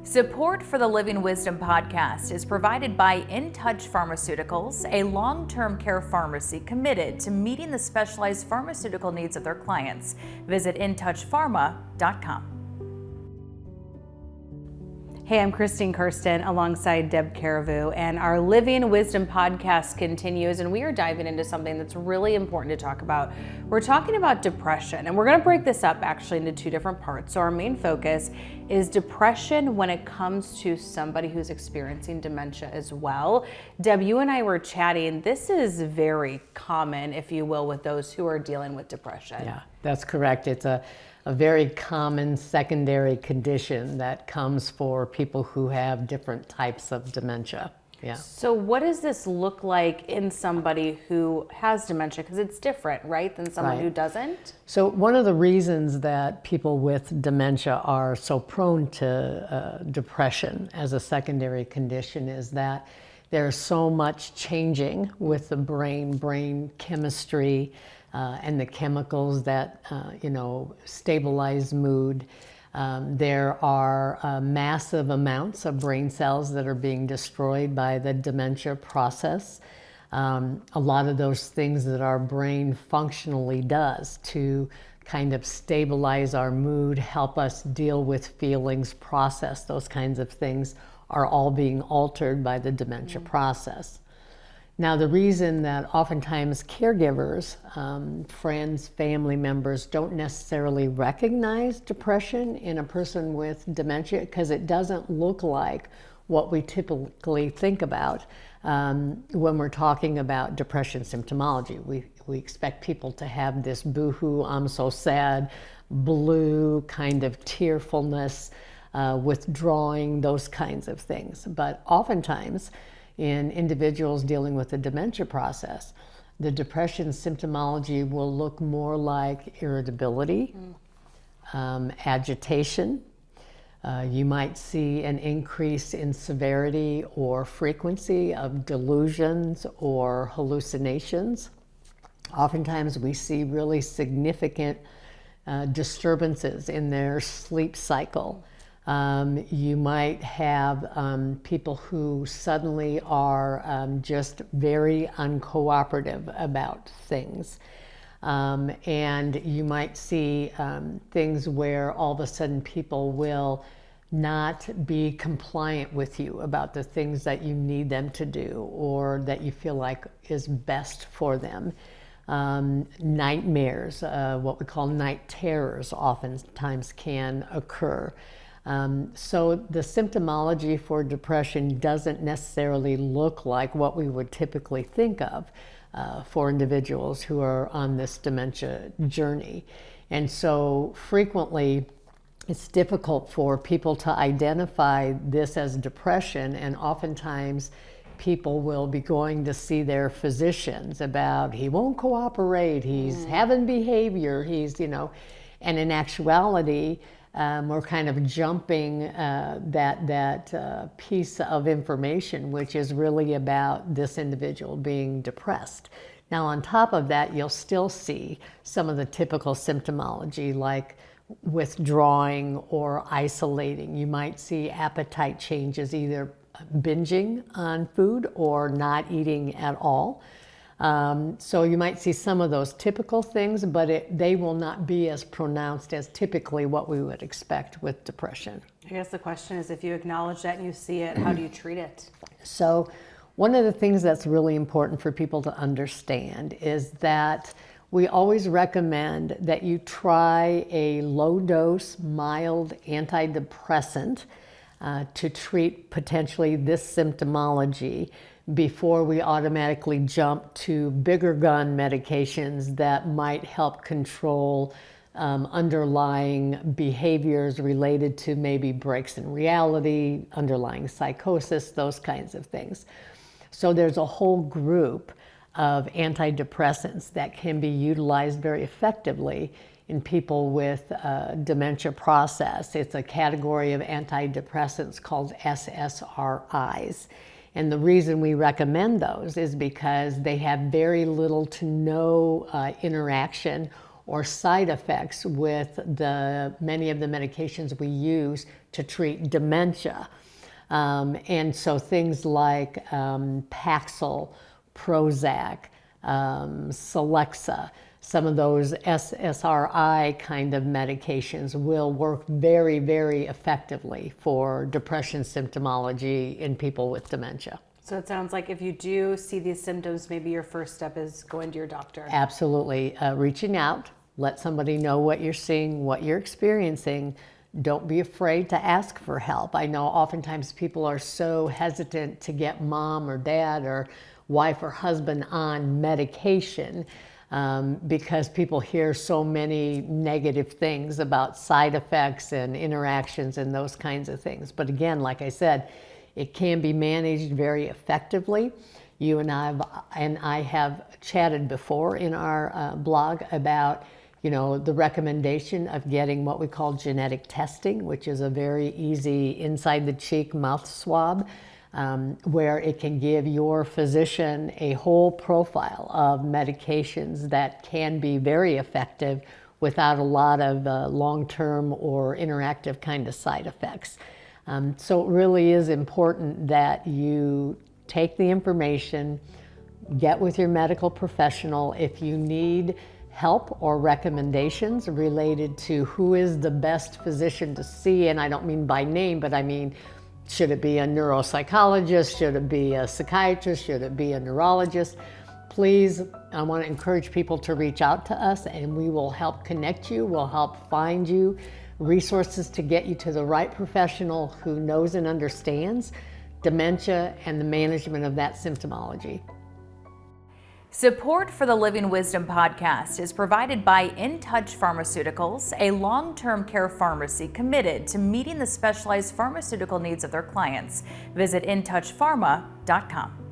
Support for the Living Wisdom podcast is provided by In Touch Pharmaceuticals, a long-term care pharmacy committed to meeting the specialized pharmaceutical needs of their clients. Visit intouchpharma.com. Hey, I'm Karsten alongside Deb Carriveau, and our Living Wisdom podcast continues, and we are diving into something that's really important to talk about. We're talking about depression, and we're going to break this up actually into two different parts. So our main focus is depression when it comes to somebody who's experiencing dementia as well. Deb, you and I were chatting. This is very common, if you will, with those who are dealing with depression. Yeah, that's correct. It's a very common secondary condition that comes for people who have different types of dementia. Yeah. So what does this look like in somebody who has dementia? Because it's different, right, than someone who doesn't? So one of the reasons that people with dementia are so prone to depression as a secondary condition is that there's so much changing with the brain chemistry, and the chemicals that stabilize mood. There are massive amounts of brain cells that are being destroyed by the dementia process. A lot of those things that our brain functionally does to kind of stabilize our mood, help us deal with feelings, process those kinds of things, are all being altered by the dementia process. Now, the reason that oftentimes caregivers, friends, family members don't necessarily recognize depression in a person with dementia, because it doesn't look like what we typically think about when we're talking about depression symptomology. We expect people to have this boohoo, I'm so sad, blue kind of tearfulness, withdrawing, those kinds of things. But oftentimes, in individuals dealing with the dementia process, the depression symptomology will look more like irritability, agitation. You might see an increase in severity or frequency of delusions or hallucinations. Oftentimes we see really significant disturbances in their sleep cycle. You might have people who suddenly are just very uncooperative about things. And you might see things where all of a sudden people will not be compliant with you about the things that you need them to do or that you feel like is best for them. Nightmares, what we call night terrors, oftentimes can occur. So the symptomology for depression doesn't necessarily look like what we would typically think of for individuals who are on this dementia journey. And so frequently it's difficult for people to identify this as depression, and oftentimes people will be going to see their physicians about, he won't cooperate, he's having behavior, and in actuality, we're kind of jumping that piece of information, which is really about this individual being depressed. Now, on top of that, you'll still see some of the typical symptomology like withdrawing or isolating. You might see appetite changes, either binging on food or not eating at all. So you might see some of those typical things, but they will not be as pronounced as typically what we would expect with depression. I guess the question is, if you acknowledge that and you see it, how do you treat it? So one of the things that's really important for people to understand is that we always recommend that you try a low-dose, mild antidepressant to treat potentially this symptomology before we automatically jump to bigger gun medications that might help control underlying behaviors related to maybe breaks in reality, underlying psychosis, those kinds of things. So there's a whole group of antidepressants that can be utilized very effectively in people with dementia process. It's a category of antidepressants called SSRIs. And the reason we recommend those is because they have very little to no interaction or side effects with many of the medications we use to treat dementia. And so things like Paxil, Prozac, Celexa, some of those SSRI kind of medications will work very, very effectively for depression symptomology in people with dementia. So it sounds like if you do see these symptoms, maybe your first step is going to your doctor. Absolutely. Reaching out, let somebody know what you're seeing, what you're experiencing. Don't be afraid to ask for help. I know oftentimes people are so hesitant to get mom or dad or wife or husband on medication because people hear so many negative things about side effects and interactions and those kinds of things. But again, like I said, it can be managed very effectively. You and I have chatted before in our blog about the recommendation of getting what we call genetic testing, which is a very easy inside the cheek mouth swab, where it can give your physician a whole profile of medications that can be very effective without a lot of long-term or interactive kind of side effects. So it really is important that you take the information, get with your medical professional. If you need help or recommendations related to who is the best physician to see, and I don't mean by name, but I mean, should it be a neuropsychologist? Should it be a psychiatrist? Should it be a neurologist? Please, I want to encourage people to reach out to us, and we will help connect you. We'll help find you resources to get you to the right professional who knows and understands dementia and the management of that symptomology. Support for the Living Wisdom podcast is provided by In Touch Pharmaceuticals, a long-term care pharmacy committed to meeting the specialized pharmaceutical needs of their clients. Visit intouchpharma.com.